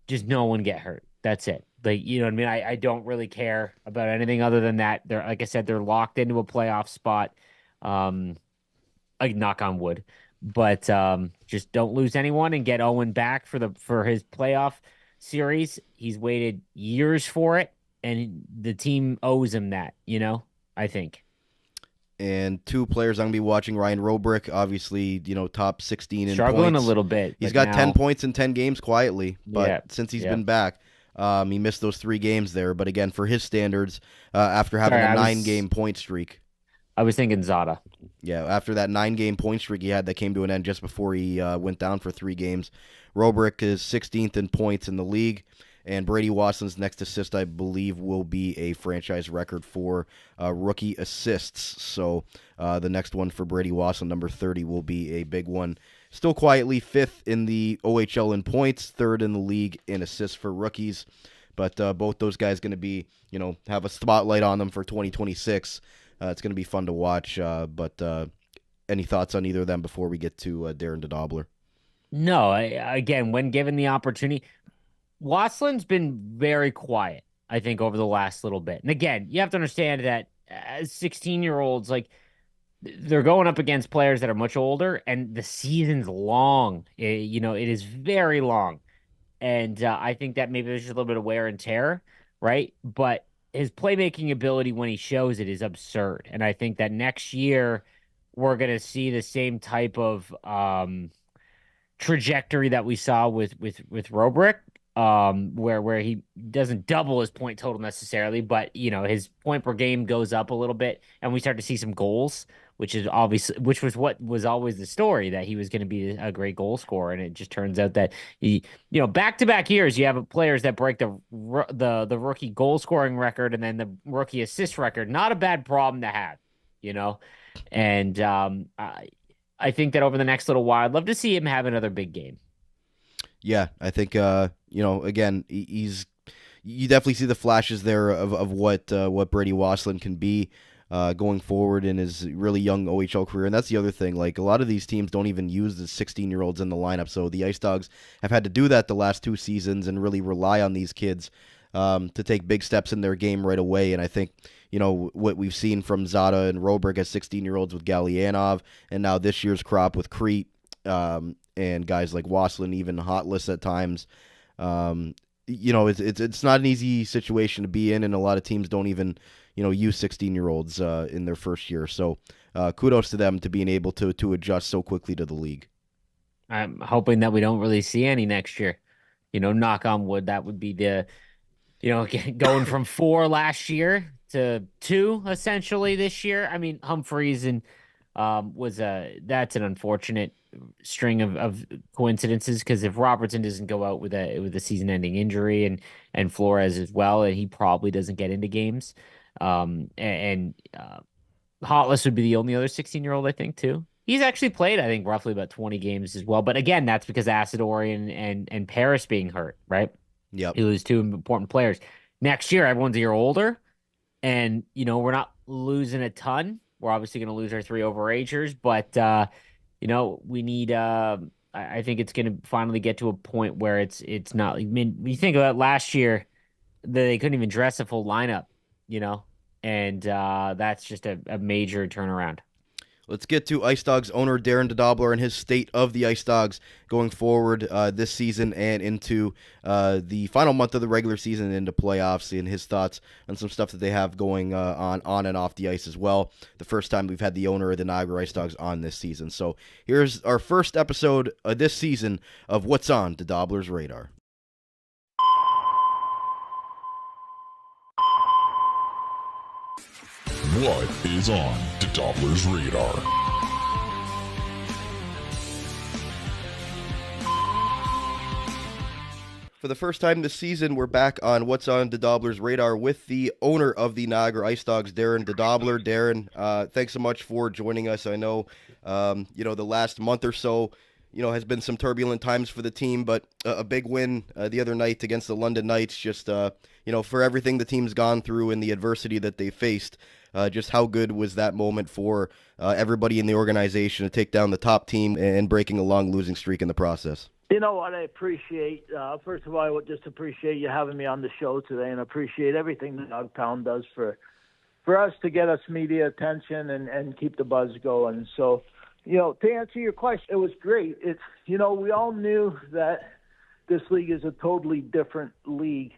just no one get hurt. That's it. Like, you know what I mean? I don't really care about anything other than that. They're, like I said, they're locked into a playoff spot. Like knock on wood. But just don't lose anyone and get Owen back for his playoff series. He's waited years for it, and the team owes him that, I think. And 2 players I'm going to be watching, Ryan Robrick, obviously, top 16 in struggling points. A little bit. He's got 10 points in 10 games quietly, but since he's been back, he missed those 3 games there. But again, for his standards, after having a 9-game point streak. I was thinking Zada. Yeah, after that 9-game point streak he had that came to an end just before he went down for 3 games. Robrick is 16th in points in the league, and Brady Wasslin's next assist, I believe, will be a franchise record for rookie assists. So the next one for Brady Wasslin, number 30, will be a big one. Still quietly 5th in the OHL in points, 3rd in the league in assists for rookies. But both those guys going to be, have a spotlight on them for 2026. It's going to be fun to watch, but any thoughts on either of them before we get to Darren DeDobbelaer? No, again, when given the opportunity, Wasslin's been very quiet, I think, over the last little bit. And again, you have to understand that as 16-year-olds, like, they're going up against players that are much older, and the season's long. It is very long. And I think that maybe there's just a little bit of wear and tear, right? But his playmaking ability when he shows it is absurd. And I think that next year we're going to see the same type of trajectory that we saw with Robrick, where he doesn't double his point total necessarily, but his point per game goes up a little bit, and we start to see some goals, which was what was always the story, that he was going to be a great goal scorer. And it just turns out that back-to-back years, you have players that break the rookie goal scoring record and then the rookie assist record. Not a bad problem to have, and I think that over the next little while, I'd love to see him have another big game. Yeah, I think again, you definitely see the flashes there of what Brady Wasslin can be going forward in his really young OHL career. And that's the other thing. Like, a lot of these teams don't even use the 16-year-olds in the lineup. So the IceDogs have had to do that the last 2 seasons and really rely on these kids to take big steps in their game right away. And I think, what we've seen from Zada and Robrick as 16-year-olds with Galianov, and now this year's crop with Crete, and guys like Wasslin, even Hotless at times, it's not an easy situation to be in, and a lot of teams don't even use 16-year-olds in their first year. So kudos to them to being able to adjust so quickly to the league. I'm hoping that we don't really see any next year. Knock on wood, that would be the, going from 4 last year to 2 essentially this year. I mean, Humphreys and that's an unfortunate string of coincidences, because if Robertson doesn't go out with a season-ending injury and Flores as well, and he probably doesn't get into games. Hotless would be the only other 16-year-old, I think, too. He's actually played, I think, roughly about 20 games as well. But again, that's because Asadorian and Paris being hurt, right? Yep. You lose 2 important players. Next year, everyone's a year older, and we're not losing a ton. We're obviously going to lose our 3 overagers, but we need. I think it's going to finally get to a point where it's not. I mean, you think about last year, they couldn't even dress a full lineup, and that's just a major turnaround. Let's get to IceDogs owner Darren DeDobbelaer and his state of the IceDogs going forward this season and into the final month of the regular season and into playoffs, and his thoughts on some stuff that they have going on and off the ice as well. The first time we've had the owner of the Niagara IceDogs on this season. So here's our first episode this season of What's on DeDobbelaer's Radar. What is on DeDobbelaer's radar? For the first time this season, we're back on What's on DeDobbelaer's Radar with the owner of the Niagara IceDogs, Darren DeDobbelaer. Darren, thanks so much for joining us. I know, the last month or so, has been some turbulent times for the team, but a big win the other night against the London Knights, just, for everything the team's gone through and the adversity that they faced. Just how good was that moment for everybody in the organization to take down the top team and breaking a long losing streak in the process? You know what I appreciate? First of all, I would just appreciate you having me on the show today, and appreciate everything that Dogtown does for us to get us media attention and keep the buzz going. So, to answer your question, it was great. It's, we all knew that this league is a totally different league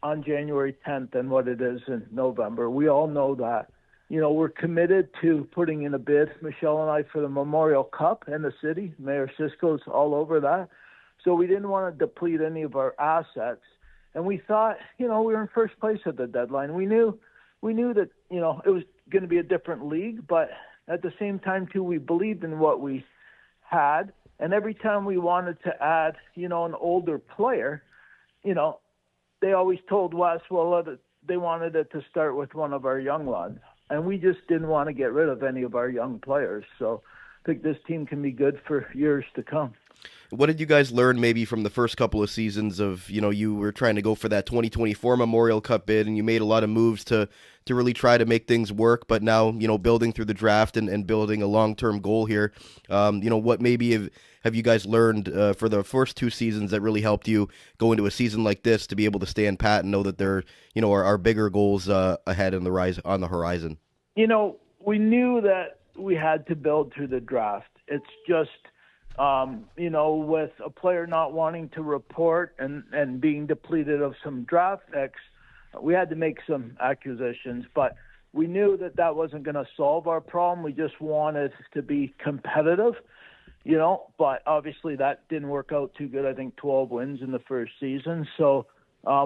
on January 10th than what it is in November. We all know that. We're committed to putting in a bid, Michelle and I, for the Memorial Cup and the city. Mayor Cisco's all over that. So we didn't want to deplete any of our assets. And we thought, we were in first place at the deadline. We knew that, it was going to be a different league, but at the same time, too, we believed in what we had. And every time we wanted to add, an older player, they always told Wes, they wanted it to start with one of our young ones. And we just didn't want to get rid of any of our young players. So I think this team can be good for years to come. What did you guys learn maybe from the first couple of seasons of, you were trying to go for that 2024 Memorial Cup bid, and you made a lot of moves to really try to make things work, but now, building through the draft and building a long-term goal here, what maybe have you guys learned for the first 2 seasons that really helped you go into a season like this to be able to stand pat and know that there, are bigger goals ahead on the horizon? We knew that we had to build through the draft. It's just, with a player not wanting to report and being depleted of some draft picks, we had to make some acquisitions, but we knew that wasn't going to solve our problem. We just wanted to be competitive, but obviously that didn't work out too good. I think 12 wins in the first season. So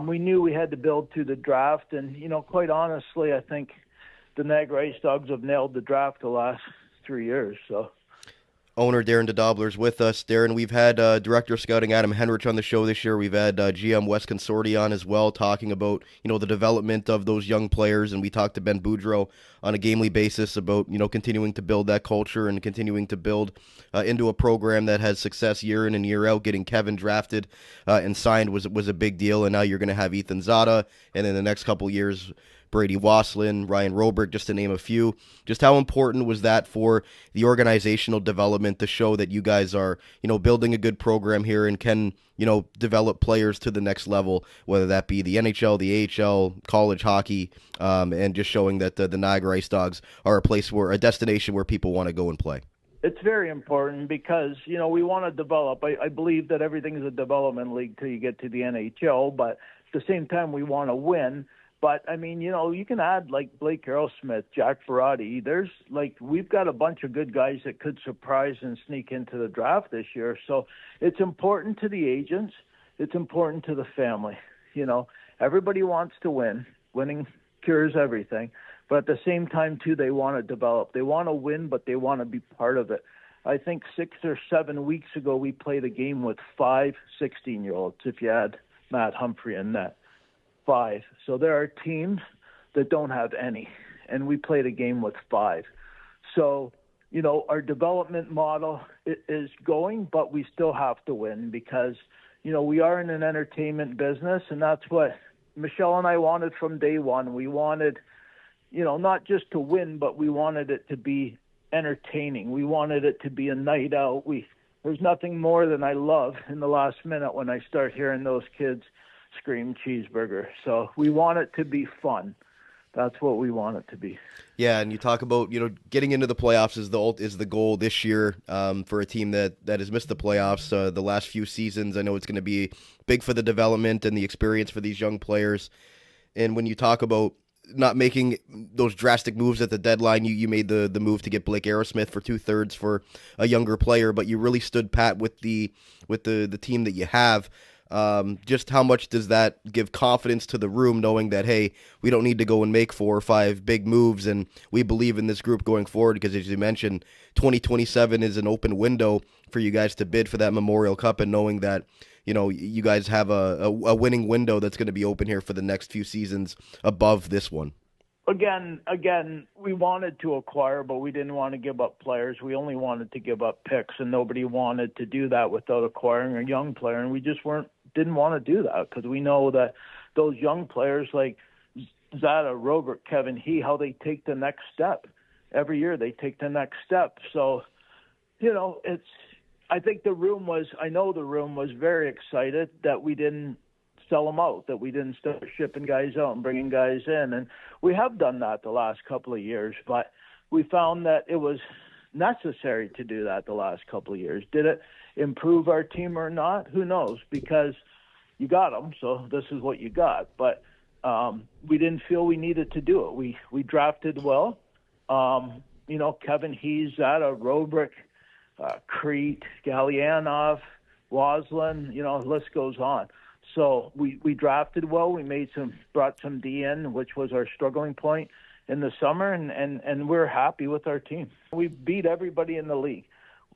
we knew we had to build through the draft. And, quite honestly, I think the Niagara IceDogs have nailed the draft the last 3 years. So. Owner Darren DeDobbelaer's with us. Darren, we've had Director of Scouting Adam Henrich on the show this year. We've had GM Wes Consorti on as well, talking about, the development of those young players. And we talked to Ben Boudreau on a gamely basis about, continuing to build that culture and continuing to build into a program that has success year in and year out. Getting Kevin drafted and signed was a big deal. And now you're going to have Ethan Zada. And in the next couple of years, Brady Wasslin, Ryan Roberg, just to name a few. Just how important was that for the organizational development to show that you guys are, building a good program here and can, develop players to the next level, whether that be the NHL, the AHL, college hockey, and just showing that the Niagara IceDogs are a destination where people want to go and play? It's very important because, we want to develop. I believe that everything is a development league till you get to the NHL, but at the same time, we want to win. But, you can add like Blake Aerosmith, Jack Verratti. We've got a bunch of good guys that could surprise and sneak into the draft this year. So it's important to the agents. It's important to the family. Everybody wants to win. Winning cures everything. But at the same time, too, they want to develop. They want to win, but they want to be part of it. I think 6 or 7 weeks ago, we played a game with 5 16-year-olds, if you add Matt Humphrey in that. 5. So there are teams that don't have any, and we played a game with 5. So, our development model is going, but we still have to win because, we are in an entertainment business, and that's what Michelle and I wanted from day one. We wanted not just to win, but we wanted it to be entertaining. We wanted it to be a night out. There's nothing more than I love in the last minute when I start hearing those kids scream cheeseburger. So we want it to be fun. That's what we want it to be. Yeah, and you talk about getting into the playoffs is the goal this year for a team that has missed the playoffs the last few seasons. I know it's going to be big for the development and the experience for these young players. And when you talk about not making those drastic moves at the deadline, you made the move to get Blake Aerosmith for 2/3 for a younger player, but you really stood pat with the team that you have. Just how much does that give confidence to the room, knowing that, hey, we don't need to go and make 4 or 5 big moves, and we believe in this group going forward? Because as you mentioned, 2027 is an open window for you guys to bid for that Memorial Cup, and knowing that you guys have a winning window that's going to be open here for the next few seasons above this one. Again, we wanted to acquire, but we didn't want to give up players. We only wanted to give up picks, and nobody wanted to do that without acquiring a young player. And we just didn't want to do that because we know that those young players like Zada, Robert, Kevin He, how they take the next step. Every year they take the next step. So, I think the room was very excited that we didn't sell them out, that we didn't start shipping guys out and bringing guys in. And we have done that the last couple of years, but we found that it was necessary to do that the last couple of years. Did it improve our team or not? Who knows? Because you got them, so this is what you got. But we didn't feel we needed to do it. We drafted well. Kevin He, Zada, Robrick, Crete, Galyanov, Waslin, the list goes on. So we drafted well. We brought some D in, which was our struggling point in the summer, and we're happy with our team. We beat everybody in the league.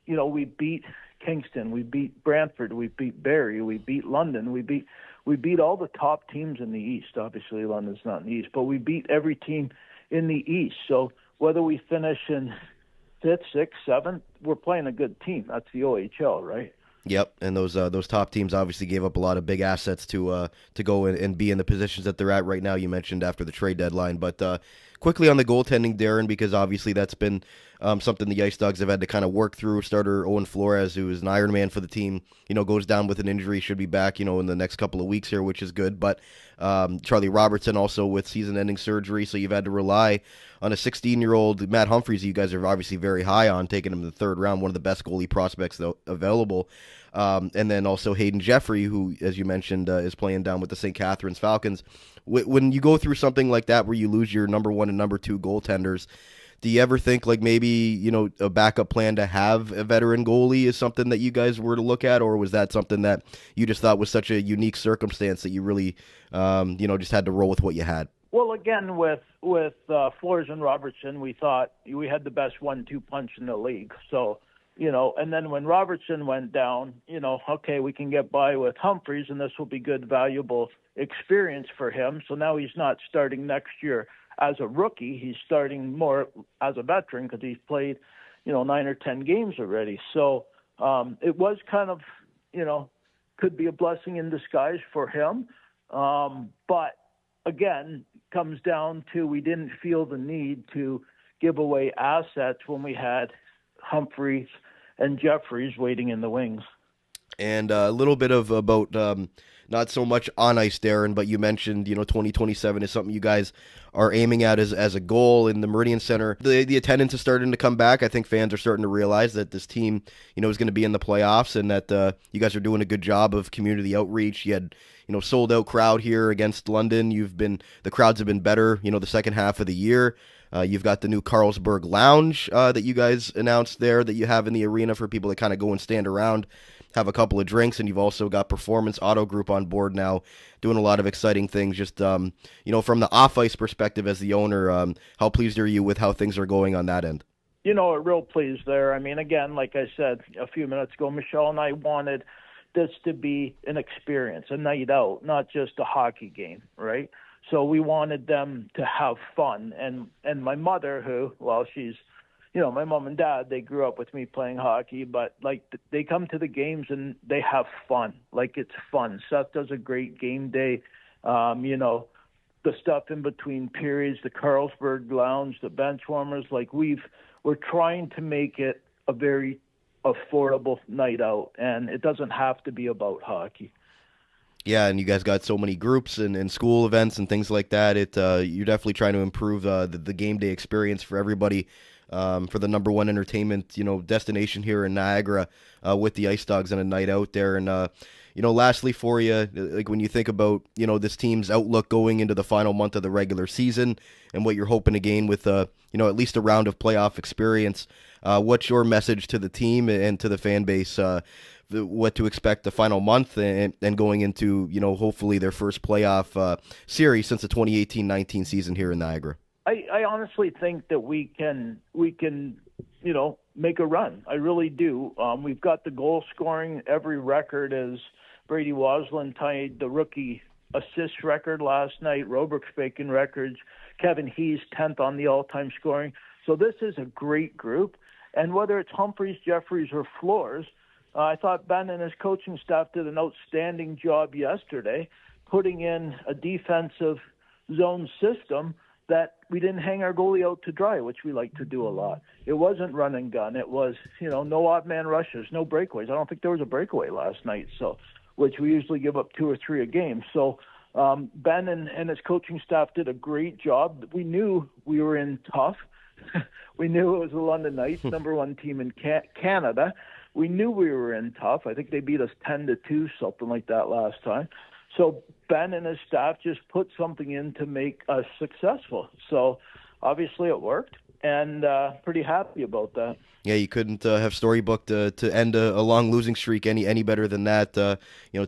We beat Kingston, we beat Brantford, we beat Barrie, we beat London, we beat all the top teams in the East. Obviously, London's not in the East, but we beat every team in the East. So whether we finish in 5th, 6th, 7th, we're playing a good team. That's the OHL, right? Yep, and those top teams obviously gave up a lot of big assets to go and be in the positions that they're at right now. You mentioned after the trade deadline, but quickly on the goaltending, Darren, because obviously that's been something the IceDogs have had to kind of work through. Starter Owen Flores, who is an Iron Man for the team, goes down with an injury, should be back, in the next couple of weeks here, which is good. But Charlie Robertson also with season-ending surgery, so you've had to rely on a 16-year-old Matt Humphreys, you guys are obviously very high on, taking him in the 3rd round, one of the best goalie prospects available. And then also Hayden Jeffrey, who, as you mentioned, is playing down with the St. Catharines Falcons. When you go through something like that where you lose your number 1 and number 2 goaltenders, do you ever think like maybe, a backup plan to have a veteran goalie is something that you guys were to look at, or was that something that you just thought was such a unique circumstance that you really, just had to roll with what you had? Well, again, with Flores and Robertson, we thought we had the best 1-2 punch in the league. So, and then when Robertson went down, okay, we can get by with Humphreys, and this will be good, valuable experience for him. So now he's not starting next year as a rookie. He's starting more as a veteran because he's played, 9 or 10 games already. So it was kind of, could be a blessing in disguise for him. But again, comes down to we didn't feel the need to give away assets when we had Humphreys and Jeffries waiting in the wings. And a little bit about not so much on ice, Darren, but you mentioned, 2027 is something you guys are aiming at as a goal in the Meridian Center. The attendance is starting to come back. I think fans are starting to realize that this team, is going to be in the playoffs, and that you guys are doing a good job of community outreach. You had, sold out crowd here against London. The crowds have been better, the second half of the year. You've got the new Carlsberg Lounge that you guys announced there that you have in the arena for people that kind of go and stand around, have a couple of drinks, and you've also got Performance Auto Group on board now doing a lot of exciting things. Just, from the off-ice perspective as the owner, how pleased are you with how things are going on that end? Real pleased there. I mean, again, like I said a few minutes ago, Michelle and I wanted this to be an experience, a night out, not just a hockey game, right? So we wanted them to have fun. And my mother, who, well, she's, my mom and dad, they grew up with me playing hockey, but they come to the games and they have fun. It's fun. Seth does a great game day. The stuff in between periods, the Carlsberg Lounge, the bench warmers, we're trying to make it a very affordable night out, and it doesn't have to be about hockey. Yeah, and you guys got so many groups and school events and things like that. You're definitely trying to improve the game day experience for everybody, for the number one entertainment destination here in Niagara, with the IceDogs and a night out there. And lastly for you, when you think about this team's outlook going into the final month of the regular season and what you're hoping to gain with at least a round of playoff experience, what's your message to the team and to the fan base? What to expect the final month and going into, hopefully their first playoff series since the 2018-19 season here in Niagara? I honestly think that we can make a run. I really do. We've got the goal scoring. Every record as Brady Waslin tied the rookie assist record last night, Robert's breaking records, Kevin He's 10th on the all-time scoring. So this is a great group. And whether it's Humphreys, Jeffries, or Flores, I thought Ben and his coaching staff did an outstanding job yesterday putting in a defensive zone system that we didn't hang our goalie out to dry, which we like to do a lot. It wasn't run and gun. It was, no odd man rushes, no breakaways. I don't think there was a breakaway last night, which we usually give up 2 or 3 a game. So Ben and his coaching staff did a great job. We knew we were in tough. We knew it was the London Knights, number one team in Canada. We knew we were in tough. I think they beat us 10-2, something like that last time. So Ben and his staff just put something in to make us successful. So obviously it worked, and pretty happy about that. Yeah, you couldn't have storybooked to end a long losing streak any better than that,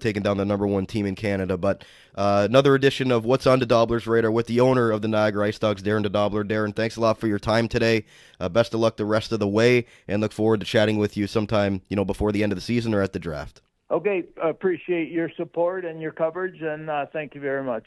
taking down the number one team in Canada. But another edition of What's on DeDobbelaer's Radar with the owner of the Niagara IceDogs, Darren DeDobbelaer. Darren, thanks a lot for your time today. Best of luck the rest of the way, and look forward to chatting with you sometime, before the end of the season or at the draft. Okay, appreciate your support and your coverage, and thank you very much.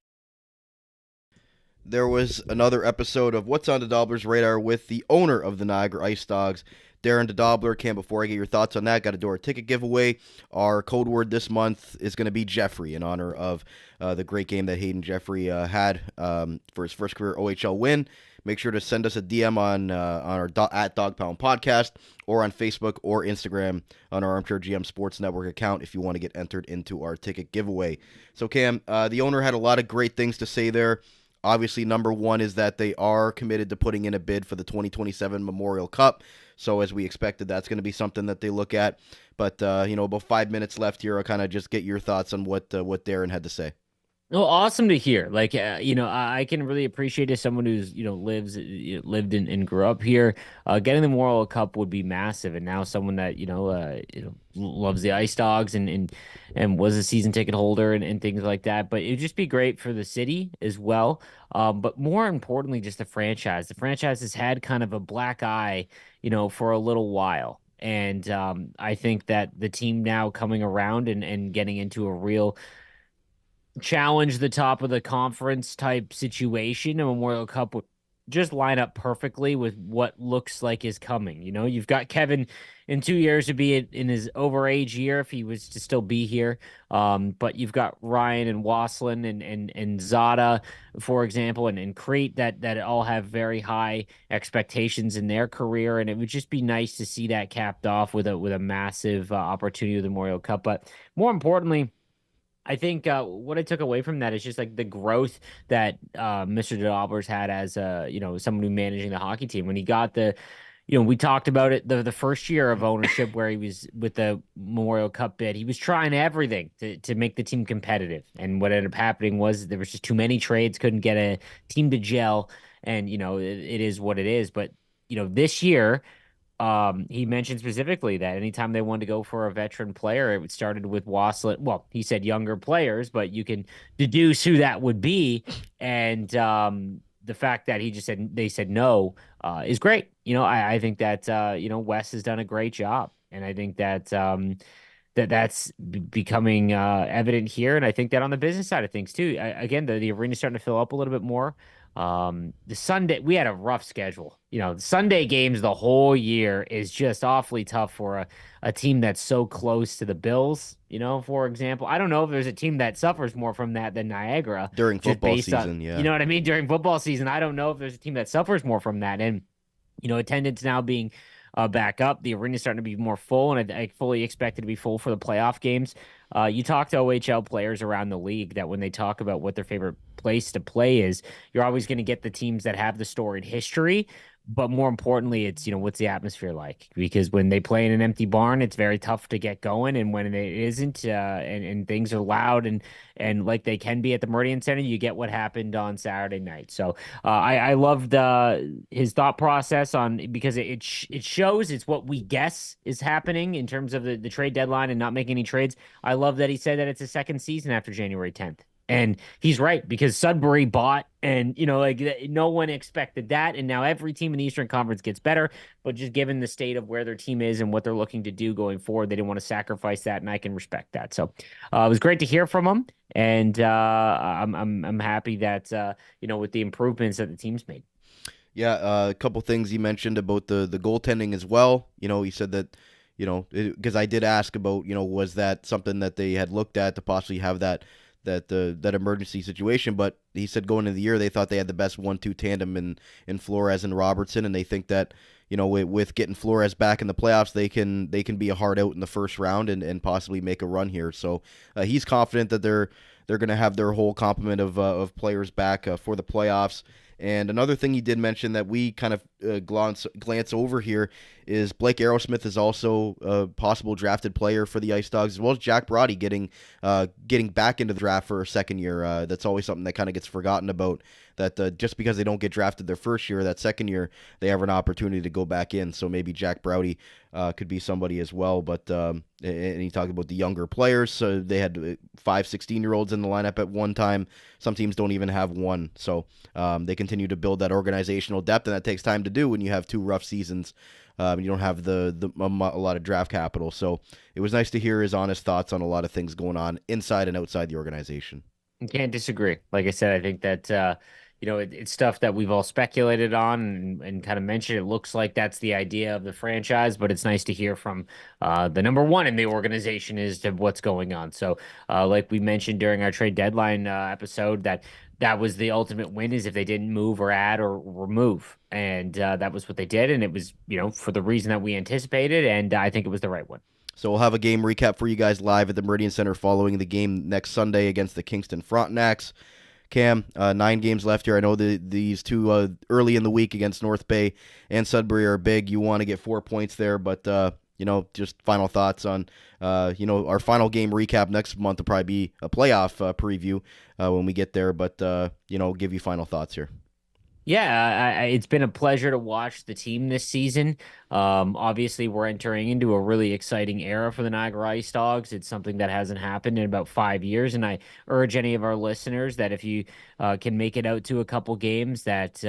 There was another episode of What's on DeDobbelaer's Radar with the owner of the Niagara IceDogs, Darren DeDobbelaer. Cam, before I get your thoughts on that, got to do our ticket giveaway. Our code word this month is going to be Jeffrey, in honor of the great game that Hayden Jeffrey had for his first career OHL win. Make sure to send us a DM on our at Dog Pound Podcast, or on Facebook or Instagram on our Armchair GM Sports Network account if you want to get entered into our ticket giveaway. So, Cam, the owner had a lot of great things to say there. Obviously, number one is that they are committed to putting in a bid for the 2027 Memorial Cup. So as we expected, that's going to be something that they look at. But, about 5 minutes left here. I'll kind of just get your thoughts on what Darren had to say. Well, awesome to hear. I can really appreciate as someone who's, lived and grew up here. Getting the Memorial Cup would be massive. And now someone that, loves the IceDogs and was a season ticket holder and things like that. But it'd just be great for the city as well. But more importantly, just the franchise. The franchise has had kind of a black eye, for a little while. And I think that the team now coming around and getting into a real challenge the top of the conference type situation, a Memorial Cup would just line up perfectly with what looks like is coming. You've got Kevin in 2 years to be in his overage year if he was to still be here. But you've got Ryan and Waslin and Zada, for example, and Crete that all have very high expectations in their career. And it would just be nice to see that capped off with a massive opportunity with the Memorial Cup. But more importantly, I think what I took away from that is just like the growth that Mr. DeDobbelaer's had as someone who managing the hockey team. When he got we talked about it the first year of ownership where he was with the Memorial Cup bid. He was trying everything to make the team competitive, and what ended up happening was there was just too many trades, couldn't get a team to gel, and it is what it is. But this year. He mentioned specifically that anytime they wanted to go for a veteran player, it started with Wasslet. Well, he said younger players, but you can deduce who that would be. And the fact that they said no is great. I think that Wes has done a great job, and I think that that's becoming evident here. And I think that on the business side of things too. Again, the arena's starting to fill up a little bit more. The Sunday, we had a rough schedule. The Sunday games the whole year is just awfully tough for a team that's so close to the Bills. For example, I don't know if there's a team that suffers more from that than Niagara during football season. Yeah, you know what I mean? During football season, I don't know if there's a team that suffers more from that. And attendance now being back up, the arena's starting to be more full, and I fully expect it to be full for the playoff games. You talk to OHL players around the league that when they talk about what their favorite place to play is, you're always going to get the teams that have the storied history. But more importantly, it's, what's the atmosphere like? Because when they play in an empty barn, it's very tough to get going. And when it isn't, and things are loud and like they can be at the Meridian Center, you get what happened on Saturday night. So I loved his thought process because it shows it's what we guess is happening in terms of the trade deadline and not making any trades. I love that he said that it's a second season after January 10th. And he's right, because Sudbury bought, and no one expected that, and now every team in the Eastern Conference gets better. But just given the state of where their team is and what they're looking to do going forward, they didn't want to sacrifice that, and I can respect that. So it was great to hear from him, and I'm happy that with the improvements that the team's made. Yeah, a couple things he mentioned about the goaltending as well. He said that because I did ask about was that something that they had looked at to possibly have that emergency situation, but he said going into the year they thought they had the best 1-2 tandem in Flores and Robertson, and they think that with getting Flores back in the playoffs, they can be a hard out in the first round and possibly make a run here. So he's confident that they're going to have their whole complement of players back for the playoffs. And another thing he did mention that we kind of glance over here is Blake Aerosmith is also a possible drafted player for the IceDogs, as well as Jack Brody getting back into the draft for a second year. That's always something that kind of gets forgotten about, that just because they don't get drafted their first year, that second year, they have an opportunity to go back in. So maybe Jack Brody could be somebody as well. But and he talked about the younger players. So they had 5 16-year-olds in the lineup at one time. Some teams don't even have one. So they continue to build that organizational depth, and that takes time to do when you have 2 rough seasons. You don't have a lot of draft capital. So it was nice to hear his honest thoughts on a lot of things going on inside and outside the organization. I can't disagree. Like I said, I think that it's stuff that we've all speculated on and kind of mentioned. It looks like that's the idea of the franchise, but it's nice to hear from the number one in the organization as to what's going on. So like we mentioned during our trade deadline episode, that was the ultimate win, is if they didn't move or add or remove. And that was what they did. And it was, for the reason that we anticipated. And I think it was the right one. So we'll have a game recap for you guys live at the Meridian Center following the game next Sunday against the Kingston Frontenacs. Cam, 9 games left here. I know these two early in the week against North Bay and Sudbury are big. You want to get 4 points there, but just final thoughts on our final game recap next month will probably be a playoff preview when we get there. But give you final thoughts here. Yeah, it's been a pleasure to watch the team this season. Obviously, we're entering into a really exciting era for the Niagara IceDogs. It's something that hasn't happened in about 5 years, and I urge any of our listeners that if you can make it out to a couple games, that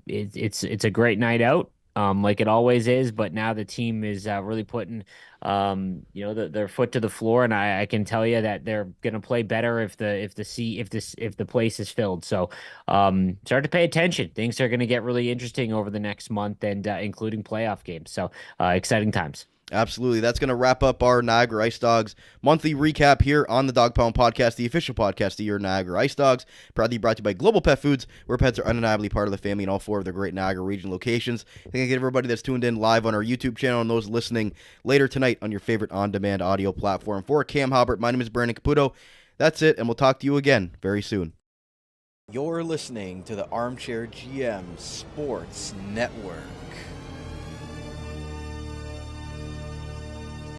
it's a great night out. Like it always is, but now the team is really putting, their foot to the floor, and I can tell you that they're going to play better if the place is filled. So, start to pay attention. Things are going to get really interesting over the next month, and including playoff games. So, exciting times. Absolutely. That's going to wrap up our Niagara IceDogs monthly recap here on the Dog Pound Podcast, the official podcast of your Niagara IceDogs. Proudly brought to you by Global Pet Foods, where pets are undeniably part of the family in all 4 of their great Niagara region locations. Thank you to everybody that's tuned in live on our YouTube channel and those listening later tonight on your favorite on-demand audio platform. For Cam Halbert, my name is Brandon Caputo. That's it, and we'll talk to you again very soon. You're listening to the Armchair GM Sports Network.